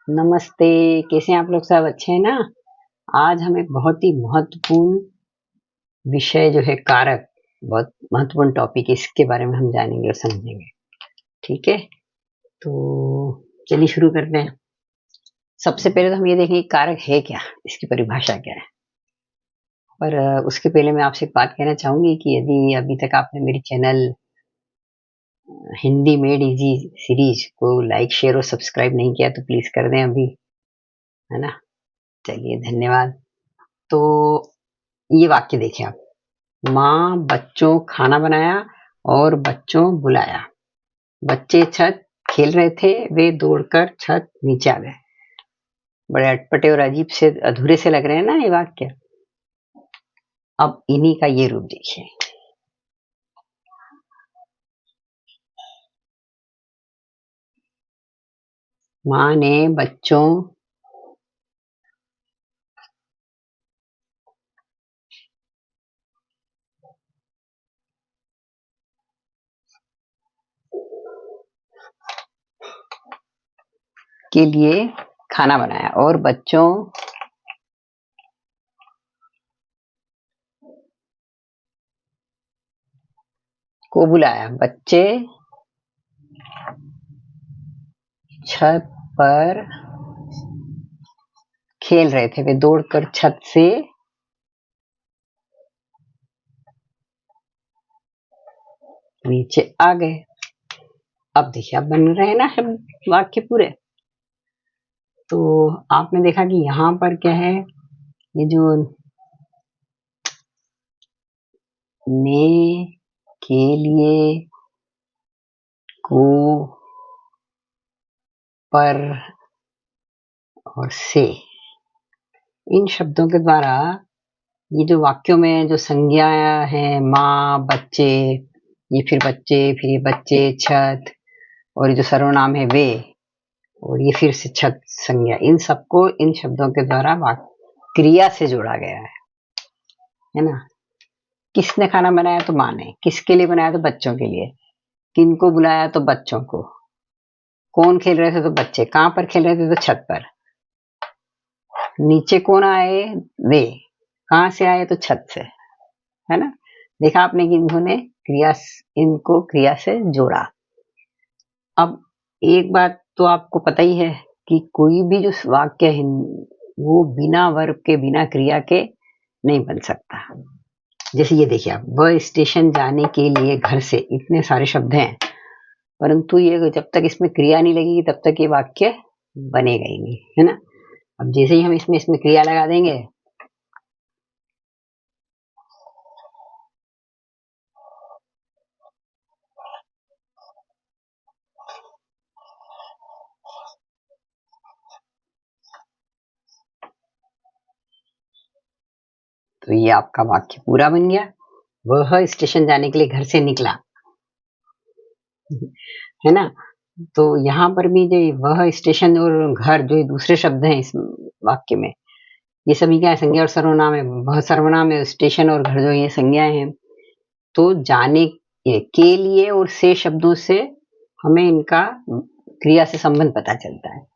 नमस्ते। कैसे हैं आप लोग? सब अच्छे हैं ना? आज हम एक बहुत ही महत्वपूर्ण विषय जो है कारक, बहुत महत्वपूर्ण टॉपिक, इसके बारे में हम जानेंगे और समझेंगे। ठीक है, तो चलिए शुरू करते हैं। सबसे पहले तो हम ये देखेंगे कारक है क्या, इसकी परिभाषा क्या है। पर उसके पहले मैं आपसे एक बात कहना चाहूंगी कि यदि अभी तक आपने मेरी channel Hindi made easy series को लाइक, शेयर और सब्सक्राइब नहीं किया तो प्लीज कर दें अभी, है ना। चलिए, धन्यवाद। तो ये वाक्य देखिए आप। माँ बच्चों खाना बनाया और बच्चों बुलाया। बच्चे छत खेल रहे थे, वे दौड़कर छत नीचे आ गए। बड़े अटपटे और अजीब से, अधूरे से लग रहे हैं ना ये वाक्य। अब इन्हीं का ये रूप देखिए। माँ ने बच्चों के लिए खाना बनाया और बच्चों को बुलाया। बच्चे छत पर खेल रहे थे, वे दौड़कर छत से नीचे आ गए। अब देखिए, अब बन रहे हैं ना शब्द वाक्य पूरे। तो आपने देखा कि यहाँ पर क्या है, ये जो ने के लिए, को, पर और से, इन शब्दों के द्वारा ये जो वाक्यों में जो संज्ञा है, माँ, बच्चे, ये फिर बच्चे, फिर ये बच्चे, छत, और ये जो सर्वनाम है वे, और ये फिर से छत संज्ञा, इन सबको इन शब्दों के द्वारा क्रिया से जोड़ा गया है ना। किसने खाना बनाया? तो माँ ने। किसके लिए बनाया? तो बच्चों के लिए। किनको बुलाया? तो बच्चों को। कौन खेल रहे थे? तो बच्चे। कहाँ पर खेल रहे थे? तो छत पर। नीचे कौन आए? वे। कहाँ से आए? तो छत से, है ना। देखा आपने कि इन्होंने इनको क्रिया से जोड़ा। अब एक बात तो आपको पता ही है कि कोई भी जो वाक्य है वो बिना वर्ब के, बिना क्रिया के नहीं बन सकता। जैसे ये देखिए आप, वह स्टेशन जाने के लिए घर से, इतने सारे शब्द हैं, परंतु ये जब तक इसमें क्रिया नहीं लगेगी तब तक ये वाक्य बनेगा ही नहीं, है ना। अब जैसे ही हम इसमें क्रिया लगा देंगे, तो ये आपका वाक्य पूरा बन गया। वह स्टेशन जाने के लिए घर से निकला, है ना। तो यहाँ पर भी जो वह स्टेशन और घर, जो दूसरे शब्द हैं इस वाक्य में, ये सभी क्या है? संज्ञा और सर्वनाम है। वह सर्वनाम है, स्टेशन और घर जो ये संज्ञाएं हैं। तो जाने के लिए और से शब्दों से हमें इनका क्रिया से संबंध पता चलता है।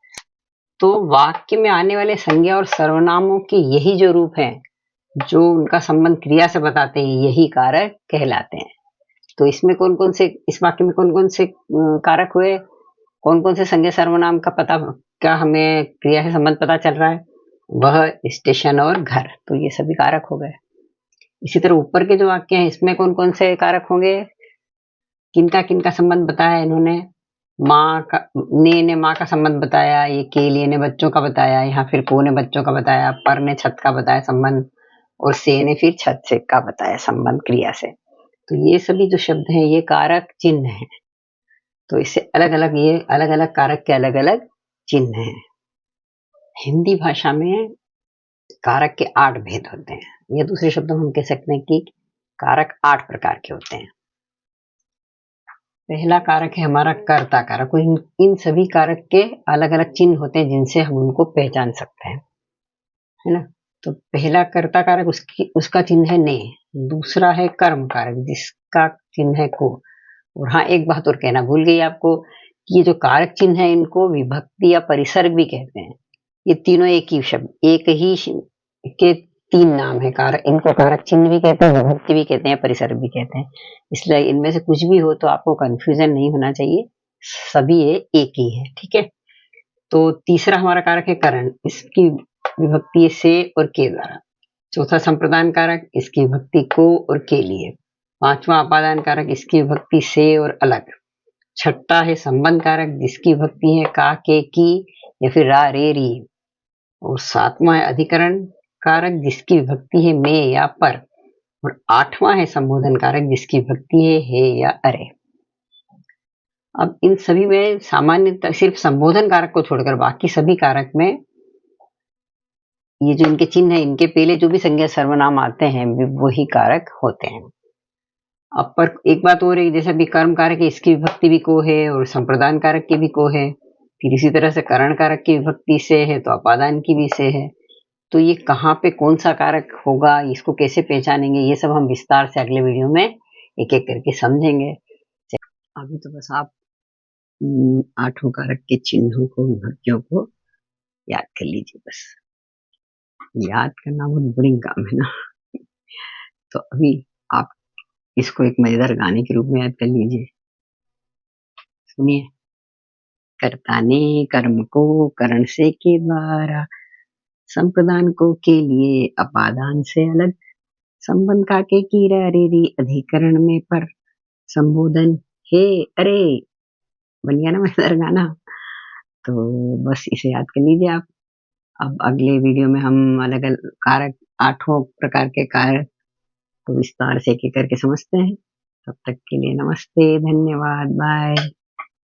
तो वाक्य में आने वाले संज्ञा और सर्वनामों के यही जो रूप हैं, जो उनका संबंध क्रिया से बताते हैं, यही कारक कहलाते हैं। तो इसमें कौन कौन से, इस वाक्य में कौन कौन से कारक हुए? कौन कौन से संज्ञा सर्वनाम का पता, क्या हमें क्रिया से संबंध पता चल रहा है? वह, स्टेशन और घर, तो ये सभी कारक हो गए। इसी तरह ऊपर के जो वाक्य हैं, इसमें कौन कौन से कारक होंगे? किनका किनका संबंध बताया इन्होंने? माँ का, ने माँ का संबंध बताया, ये के लिए ने बच्चों का बताया, यहाँ फिर को ने बच्चों का बताया, पर ने छत का बताया संबंध, और से ने फिर छत से का बताया संबंध क्रिया से। तो ये सभी जो शब्द हैं ये कारक चिन्ह हैं। तो इससे अलग अलग, ये अलग अलग कारक के अलग अलग चिन्ह हैं। हिंदी भाषा में कारक के 8 भेद होते हैं, या दूसरे शब्दों में हम कह सकते हैं कि कारक 8 प्रकार के होते हैं। पहला कारक है हमारा कर्ता कारक। इन सभी कारक के अलग अलग चिन्ह होते हैं जिनसे हम उनको पहचान सकते हैं, है ना। तो पहला कर्ता कारक, उसका चिन्ह है ने। दूसरा है कर्म कारक, जिसका चिन्ह है को। और हाँ, एक बात और कहना भूल गई आपको ये जो कारक चिन्ह है इनको विभक्ति या परिसर्ग भी कहते हैं। ये तीनों एक ही शब्द, एक ही के तीन नाम है। कारक, इनको कारक चिन्ह भी कहते हैं, विभक्ति भी कहते हैं, परिसर्ग भी कहते हैं। इसलिए इनमें से कुछ भी हो तो आपको कंफ्यूजन नहीं होना चाहिए, सभी ये एक ही है। ठीक है। तो तीसरा हमारा कारक है करण, इसकी विभक्ति से और के द्वारा। चौथा संप्रदान कारक, इसकी विभक्ति को और के लिए। पांचवा अपादान कारक, इसकी विभक्ति से और अलग। छठा है संबंध कारक, जिसकी विभक्ति है का, के, की या फिर रा, रे, री। और सातवां है अधिकरण कारक, जिसकी विभक्ति है में या पर। और आठवां है संबोधन कारक, जिसकी विभक्ति है हे या अरे। अब इन सभी में सामान्यतः सिर्फ संबोधन कारक को छोड़कर बाकी सभी कारक में ये जो इनके चिन्ह है, इनके पहले जो भी संज्ञा सर्वनाम आते हैं वही कारक होते हैं। अब पर एक बात और है, जैसे अभी कर्म कारक है, इसकी विभक्ति भी को है और संप्रदान कारक की भी को है। फिर इसी तरह से करण कारक की विभक्ति से है तो अपादान की भी से है। तो ये कहाँ पे कौन सा कारक होगा, इसको कैसे पहचानेंगे, ये सब हम विस्तार से अगले वीडियो में एक एक करके समझेंगे। अभी तो बस आप आठों कारक के चिन्हों को, विभक्तियों को याद कर लीजिए। बस याद करना बहुत बड़ी काम है ना। तो अभी आप इसको एक मजेदार गाने के रूप में याद कर लीजिए। सुनिए। कर्ता ने कर्म को करण से के द्वारा, संप्रदान को के लिए अपादान से अलग, संबंध का के की रे री अधिकरण में पर, संबोधन हे अरे। बन गया ना मजेदार गाना। तो बस इसे याद कर लीजिए आप। अब अगले वीडियो में हम अलग अलग कारक, आठों प्रकार के कारक तो विस्तार से एक एक करके समझते हैं। तब तक के लिए नमस्ते, धन्यवाद, बाय।